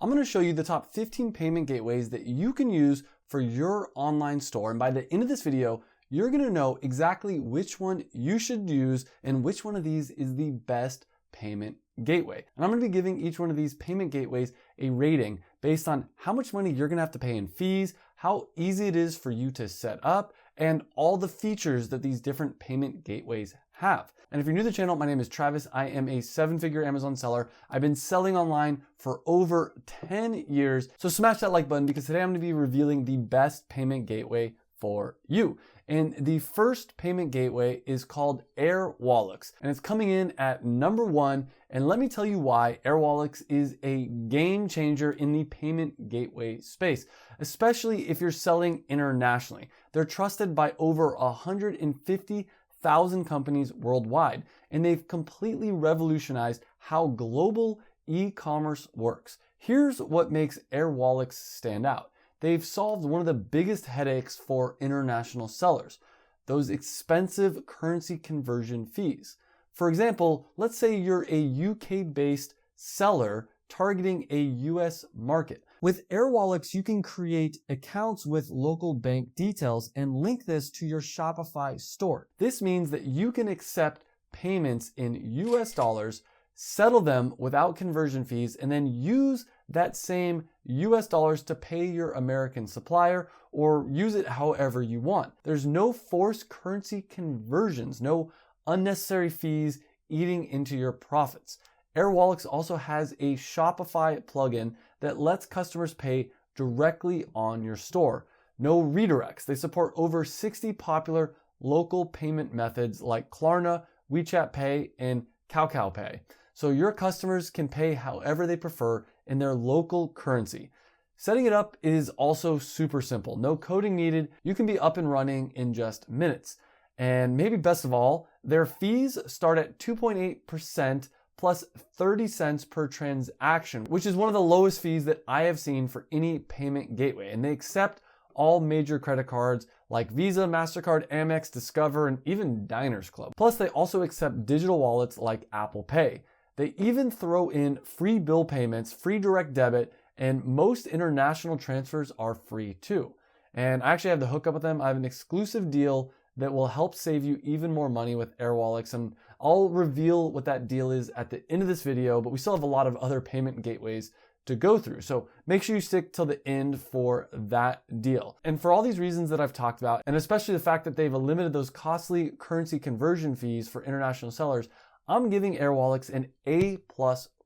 I'm going to show you the top 15 payment gateways that you can use for your online store. And by the end of this video, you're going to know exactly which one you should use and which one of these is the best payment gateway. And I'm going to be giving each one of these payment gateways a rating based on how much money you're going to have to pay in fees, how easy it is for you to set up, and all the features that these different payment gateways have. And if you're new to the channel, my name is Travis. I am a 7-figure Amazon seller. I've been selling online for over 10 years. So smash that like button because today I'm going to be revealing the best payment gateway for you. And the first payment gateway is called Airwallex, and it's coming in at number 1. And let me tell you why Airwallex is a game changer in the payment gateway space, especially if you're selling internationally. They're trusted by over 150,000 companies worldwide, and they've completely revolutionized how global e-commerce works. Here's what makes Airwallex stand out. They've solved one of the biggest headaches for international sellers, those expensive currency conversion fees. For example, let's say you're a UK-based seller targeting a US market. With Airwallex, you can create accounts with local bank details and link this to your Shopify store. This means that you can accept payments in US dollars, settle them without conversion fees, and then use that same US dollars to pay your American supplier or use it however you want. There's no forced currency conversions, no unnecessary fees eating into your profits. Airwallex also has a Shopify plugin that lets customers pay directly on your store. No redirects. They support over 60 popular local payment methods like Klarna, WeChat Pay, and Kakao Pay. So your customers can pay however they prefer in their local currency. Setting it up is also super simple. No coding needed. You can be up and running in just minutes. And maybe best of all, their fees start at 2.8% plus 30 cents per transaction, which is one of the lowest fees that I have seen for any payment gateway. And they accept all major credit cards like Visa, MasterCard, Amex, Discover, and even Diners Club. Plus, they also accept digital wallets like Apple Pay. They even throw in free bill payments, free direct debit, and most international transfers are free too. And I actually have the hookup with them. I have an exclusive deal that will help save you even more money with Airwallex, and I'll reveal what that deal is at the end of this video, but we still have a lot of other payment gateways to go through. So make sure you stick till the end for that deal. And for all these reasons that I've talked about, and especially the fact that they've eliminated those costly currency conversion fees for international sellers, I'm giving Airwallex an A+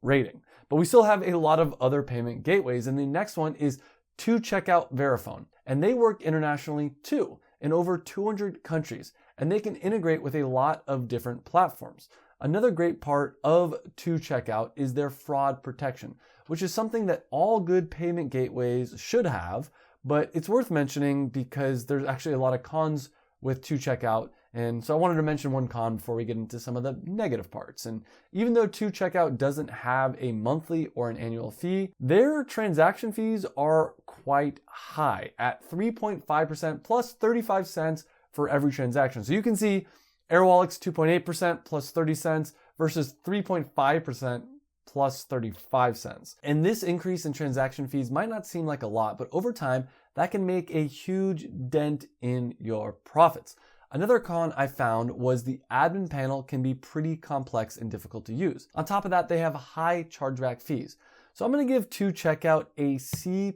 rating. But we still have a lot of other payment gateways, and the next one is 2Checkout Verifone. And they work internationally too, in over 200 countries, and they can integrate with a lot of different platforms. Another great part of 2Checkout is their fraud protection, which is something that all good payment gateways should have, but it's worth mentioning because there's actually a lot of cons with 2Checkout. And so I wanted to mention one con before we get into some of the negative parts. And even though 2Checkout doesn't have a monthly or an annual fee, their transaction fees are quite high at 3.5% plus 35 cents for every transaction. So you can see Airwallex 2.8% plus 30 cents versus 3.5% plus 35 cents. And this increase in transaction fees might not seem like a lot, but over time, that can make a huge dent in your profits. Another con I found was the admin panel can be pretty complex and difficult to use. On top of that, they have high chargeback fees. So I'm going to give 2Checkout a C+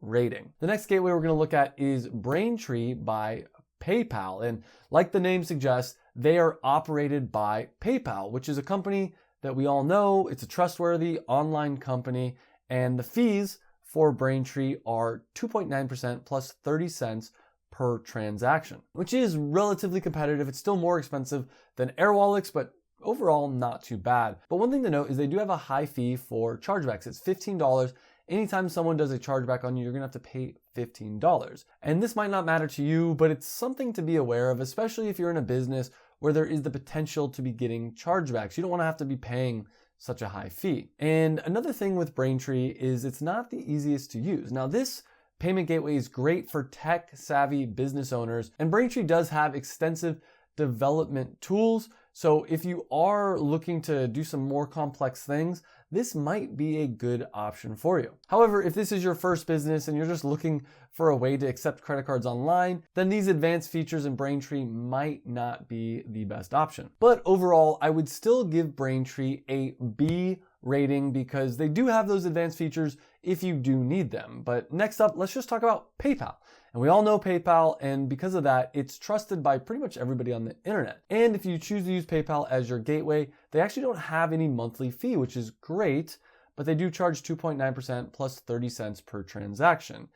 rating. The next gateway we're going to look at is Braintree by PayPal. And like the name suggests, they are operated by PayPal, which is a company that we all know. It's a trustworthy online company. And the fees for Braintree are 2.9% plus 30 cents per transaction, which is relatively competitive. It's still more expensive than Airwallex, but overall not too bad. But one thing to note is they do have a high fee for chargebacks. It's $15. Anytime someone does a chargeback on you, you're gonna have to pay $15. And this might not matter to you, but it's something to be aware of, especially if you're in a business where there is the potential to be getting chargebacks. You don't wanna have to be paying such a high fee. And another thing with Braintree is it's not the easiest to use. Now this payment gateway is great for tech-savvy business owners, and Braintree does have extensive development tools. So if you are looking to do some more complex things, this might be a good option for you. However, if this is your first business and you're just looking for a way to accept credit cards online, then these advanced features in Braintree might not be the best option. But overall, I would still give Braintree a B rating because they do have those advanced features if you do need them. But next up, let's just talk about PayPal. And we all know PayPal, and because of that, it's trusted by pretty much everybody on the internet. And if you choose to use PayPal as your gateway, they actually don't have any monthly fee, which is great, but they do charge 2.9% plus 30 cents per transaction.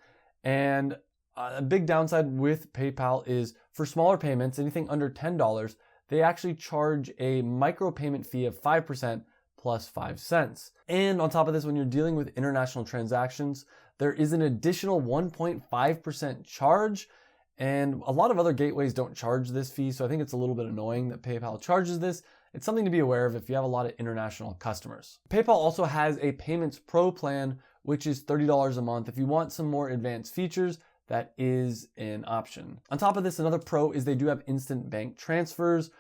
And a big downside with PayPal is for smaller payments, anything under $10, they actually charge a micropayment fee of 5% plus 5 cents. And on top of this, when you're dealing with international transactions, there is an additional 1.5% charge, and a lot of other gateways don't charge this fee, so I think it's a little bit annoying that PayPal charges this. It's something to be aware of if you have a lot of international customers. PayPal also has a Payments Pro plan, which is $30 a month. If you want some more advanced features, that is an option. On top of this, another pro is they do have instant bank transfers,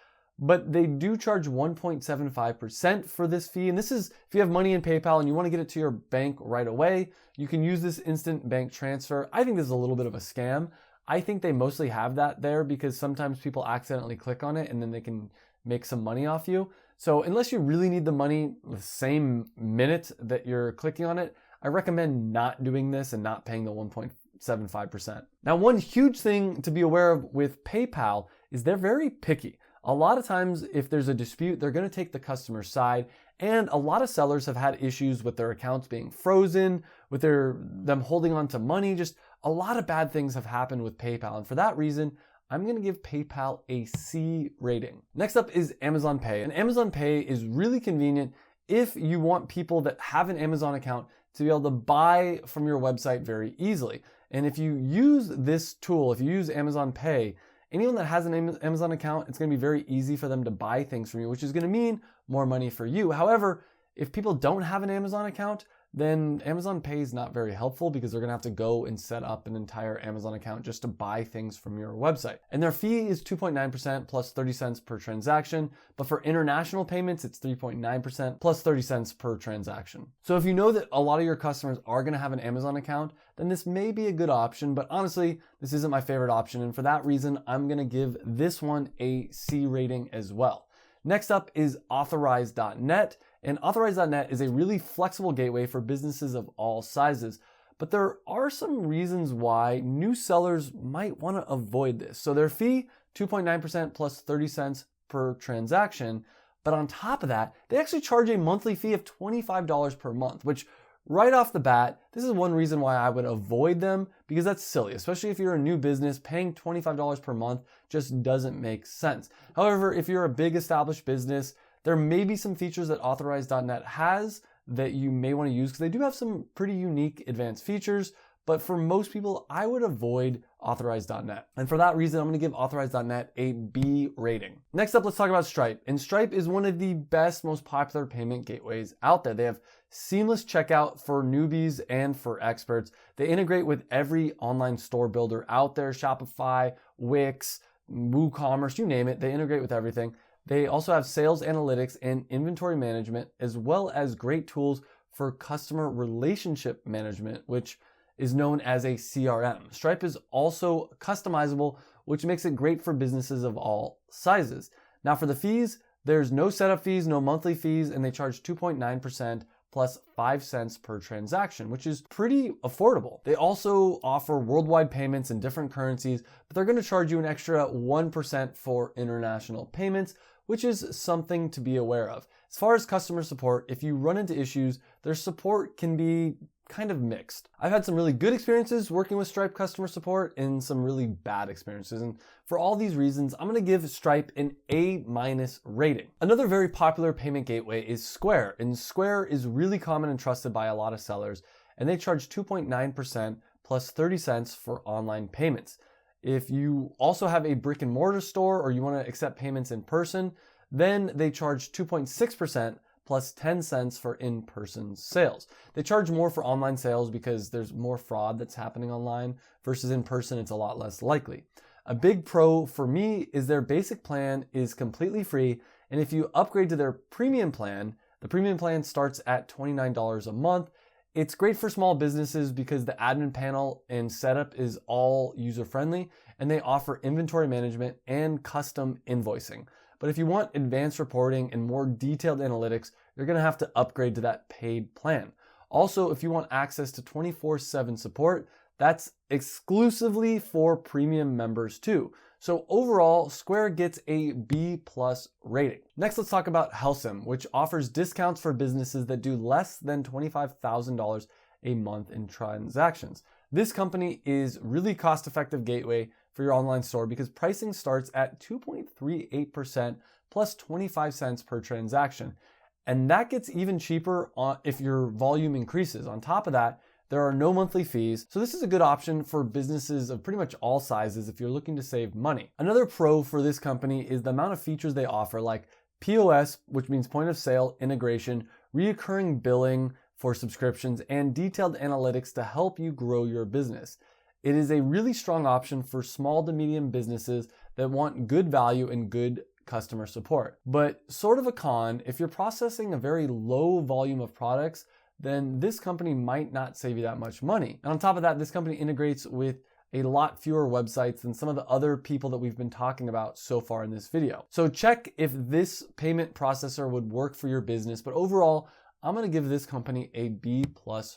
but they do charge 1.75% for this fee. And this is if you have money in PayPal and you want to get it to your bank right away, you can use this instant bank transfer. I think this is a little bit of a scam. I think they mostly have that there because sometimes people accidentally click on it and then they can make some money off you. So unless you really need the money the same minute that you're clicking on it, I recommend not doing this and not paying the 1.75%. Now, one huge thing to be aware of with PayPal is they're very picky. A lot of times, if there's a dispute, they're going to take the customer's side, and a lot of sellers have had issues with their accounts being frozen, with them holding on to money. Just a lot of bad things have happened with PayPal, and for that reason, I'm going to give PayPal a C rating. Next up is Amazon Pay, and Amazon Pay is really convenient if you want people that have an Amazon account to be able to buy from your website very easily. And if you use this tool, if you use Amazon Pay, anyone that has an Amazon account, it's going to be very easy for them to buy things from you, which is going to mean more money for you. However, if people don't have an Amazon account, then Amazon Pay is not very helpful because they're going to have to go and set up an entire Amazon account just to buy things from your website. And their fee is 2.9% plus 30 cents per transaction. But for international payments, it's 3.9% plus 30 cents per transaction. So if you know that a lot of your customers are going to have an Amazon account, then this may be a good option. But honestly, this isn't my favorite option. And for that reason, I'm going to give this one a C rating as well. Next up is Authorize.net, and Authorize.net is a really flexible gateway for businesses of all sizes, but there are some reasons why new sellers might want to avoid this. So their fee, 2.9% plus 30 cents per transaction, but on top of that, they actually charge a monthly fee of $25 per month, which right off the bat, this is one reason why I would avoid them, because that's silly, especially if you're a new business. Paying $25 per month just doesn't make sense. However, if you're a big established business, there may be some features that Authorize.net has that you may want to use because they do have some pretty unique advanced features. But for most people, I would avoid Authorize.net. And for that reason, I'm going to give Authorize.net a B rating. Next up, let's talk about Stripe. And Stripe is one of the best, most popular payment gateways out there. They have seamless checkout for newbies and for experts. They integrate with every online store builder out there, Shopify, Wix, WooCommerce, you name it. They integrate with everything. They also have sales analytics and inventory management, as well as great tools for customer relationship management, which is known as a CRM. Stripe is also customizable, which makes it great for businesses of all sizes. Now for the fees, there's no setup fees, no monthly fees, and they charge 2.9% plus 5 cents per transaction, which is pretty affordable. They also offer worldwide payments in different currencies, but they're going to charge you an extra 1% for international payments, which is something to be aware of. As far as customer support, if you run into issues, their support can be kind of mixed. I've had some really good experiences working with Stripe customer support and some really bad experiences. And for all these reasons, I'm going to give Stripe an A- rating. Another very popular payment gateway is Square. And Square is really common and trusted by a lot of sellers. And they charge 2.9% plus 30 cents for online payments. If you also have a brick and mortar store or you want to accept payments in person, then they charge 2.6% plus 10 cents for in-person sales. They charge more for online sales because there's more fraud that's happening online versus in person, it's a lot less likely. A big pro for me is their basic plan is completely free, and if you upgrade to their premium plan, The premium plan starts at $29 a month. It's great for small businesses because the admin panel and setup is all user-friendly, and they offer inventory management and custom invoicing. But if you want advanced reporting and more detailed analytics, you're gonna have to upgrade to that paid plan. Also, if you want access to 24/7 support, that's exclusively for premium members too. So overall, Square gets a B+ rating. Next, let's talk about heluim, which offers discounts for businesses that do less than $25,000 a month in transactions. This company is really cost-effective gateway for your online store because pricing starts at 2.38% plus 25 cents per transaction. And that gets even cheaper if your volume increases. On top of that, there are no monthly fees, so this is a good option for businesses of pretty much all sizes if you're looking to save money. Another pro for this company is the amount of features they offer, like POS, which means point of sale integration, recurring billing for subscriptions, and detailed analytics to help you grow your business. It is a really strong option for small to medium businesses that want good value and good customer support. But sort of a con, if you're processing a very low volume of products, then this company might not save you that much money. And on top of that, this company integrates with a lot fewer websites than some of the other people that we've been talking about so far in this video. So check if this payment processor would work for your business, but overall, I'm gonna give this company a B+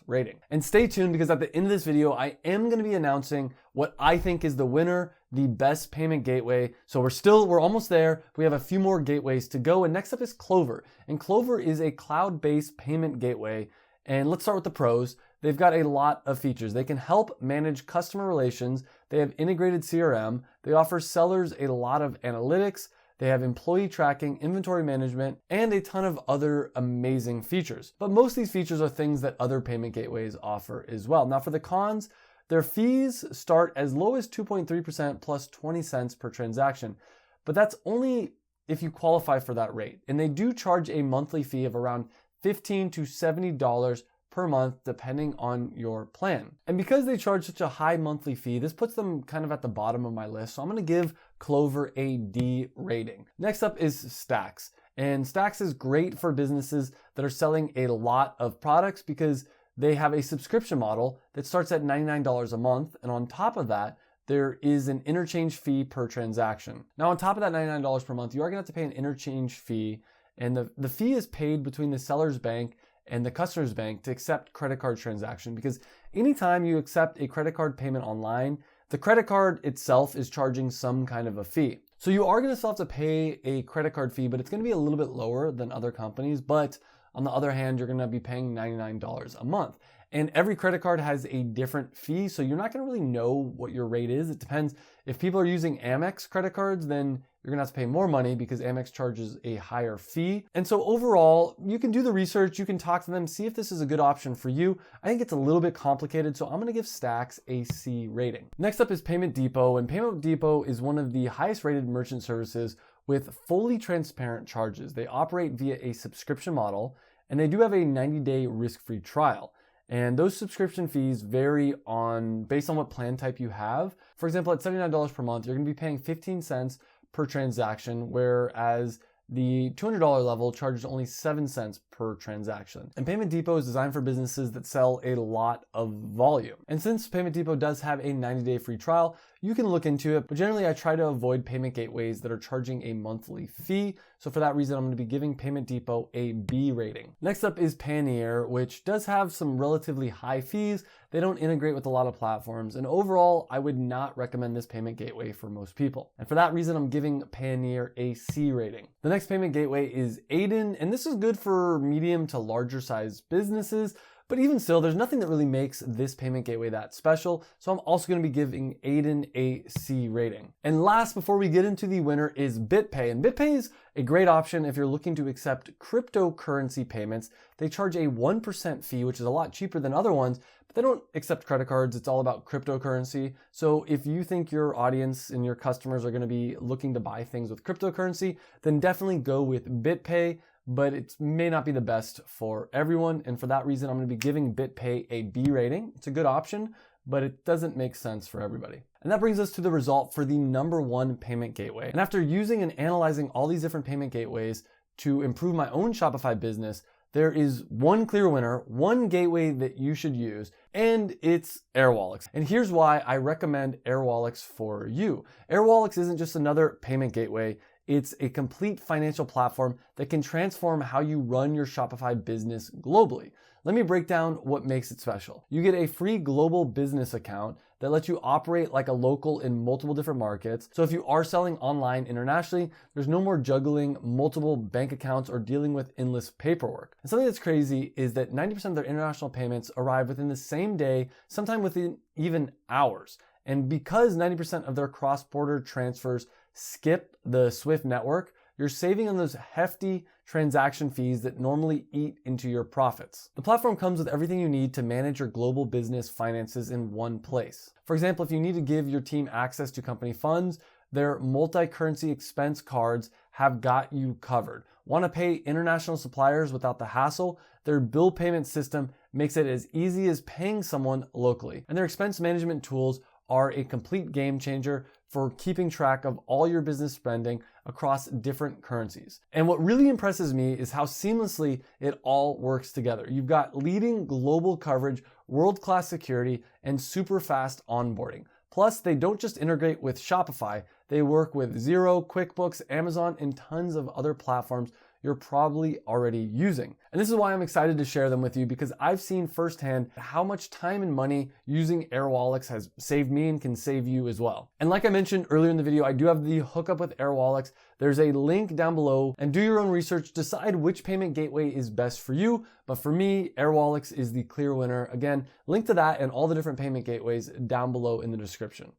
rating. And stay tuned because at the end of this video, I am gonna be announcing what I think is the winner, the best payment gateway. So we're almost there. We have a few more gateways to go. And next up is Clover. And Clover is a cloud-based payment gateway. And let's start with the pros. They've got a lot of features. They can help manage customer relations. They have integrated CRM. They offer sellers a lot of analytics. They have employee tracking, inventory management, and a ton of other amazing features. But most of these features are things that other payment gateways offer as well. Now for the cons, their fees start as low as 2.3% plus 20 cents per transaction. But that's only if you qualify for that rate. And they do charge a monthly fee of around $15 to $70 per month, depending on your plan. And because they charge such a high monthly fee, this puts them kind of at the bottom of my list. So I'm gonna give Clover a D rating. Next up is Stax. And Stax is great for businesses that are selling a lot of products because they have a subscription model that starts at $99 a month. And on top of that, there is an interchange fee per transaction. Now, on top of that $99 per month, you are gonna have to pay an interchange fee. And the fee is paid between the seller's bank and the customer's bank to accept credit card transaction, because anytime you accept a credit card payment online, the credit card itself is charging some kind of a fee. So you are going to still have to pay a credit card fee, but it's going to be a little bit lower than other companies. But on the other hand, you're going to be paying $99 a month. And every credit card has a different fee, so you're not going to really know what your rate is. It depends. If people are using Amex credit cards, then you're gonna have to pay more money because Amex charges a higher fee. And so overall, you can do the research, you can talk to them, see if this is a good option for you. I think it's a little bit complicated, so I'm gonna give Stax a C rating. Next up is Payment Depot, and Payment Depot is one of the highest rated merchant services with fully transparent charges. They operate via a subscription model, and they do have a 90-day risk-free trial. And those subscription fees vary based on what plan type you have. For example, at $79 per month, you're gonna be paying 15 cents per transaction, whereas the $200 level charges only 7 cents per transaction. And Payment Depot is designed for businesses that sell a lot of volume. And since Payment Depot does have a 90-day free trial, you can look into it, but generally I try to avoid payment gateways that are charging a monthly fee. So for that reason, I'm going to be giving Payment Depot a B rating. Next up is Payoneer, which does have some relatively high fees. They don't integrate with a lot of platforms. And overall, I would not recommend this payment gateway for most people. And for that reason, I'm giving Payoneer a C rating. The next payment gateway is Adyen, and this is good for medium to larger size businesses. But even still, there's nothing that really makes this payment gateway that special. So I'm also going to be giving Adyen a C rating. And last, before we get into the winner, is BitPay. And BitPay is a great option if you're looking to accept cryptocurrency payments. They charge a 1% fee, which is a lot cheaper than other ones, but they don't accept credit cards. It's all about cryptocurrency. So if you think your audience and your customers are going to be looking to buy things with cryptocurrency, then definitely go with BitPay. But it may not be the best for everyone. And for that reason, I'm going to be giving BitPay a B rating. It's a good option, but it doesn't make sense for everybody. And that brings us to the result for the #1 payment gateway. And after using and analyzing all these different payment gateways to improve my own Shopify business, There is one clear winner, one gateway that you should use, and it's Airwallex. And here's why I recommend Airwallex for you. Airwallex isn't just another payment gateway. It's a complete financial platform that can transform how you run your Shopify business globally. Let me break down what makes it special. You get a free global business account that lets you operate like a local in multiple different markets. So if you are selling online internationally, there's no more juggling multiple bank accounts or dealing with endless paperwork. And something that's crazy is that 90% of their international payments arrive within the same day, sometimes within even hours. And because 90% of their cross-border transfers skip the SWIFT network, you're saving on those hefty transaction fees that normally eat into your profits. The platform comes with everything you need to manage your global business finances in one place. For example, if you need to give your team access to company funds, their multi-currency expense cards have got you covered. Want to pay international suppliers without the hassle? Their bill payment system makes it as easy as paying someone locally. And their expense management tools are a complete game changer for keeping track of all your business spending across different currencies. And what really impresses me is how seamlessly it all works together. You've got leading global coverage, world-class security, and super fast onboarding. Plus, they don't just integrate with Shopify, they work with Xero, QuickBooks, Amazon, and tons of other platforms you're probably already using. And this is why I'm excited to share them with you, because I've seen firsthand how much time and money using Airwallex has saved me and can save you as well. And like I mentioned earlier in the video, I do have the hookup with Airwallex. There's a link down below, and do your own research, decide which payment gateway is best for you. But for me, Airwallex is the clear winner. Again, link to that and all the different payment gateways down below in the description.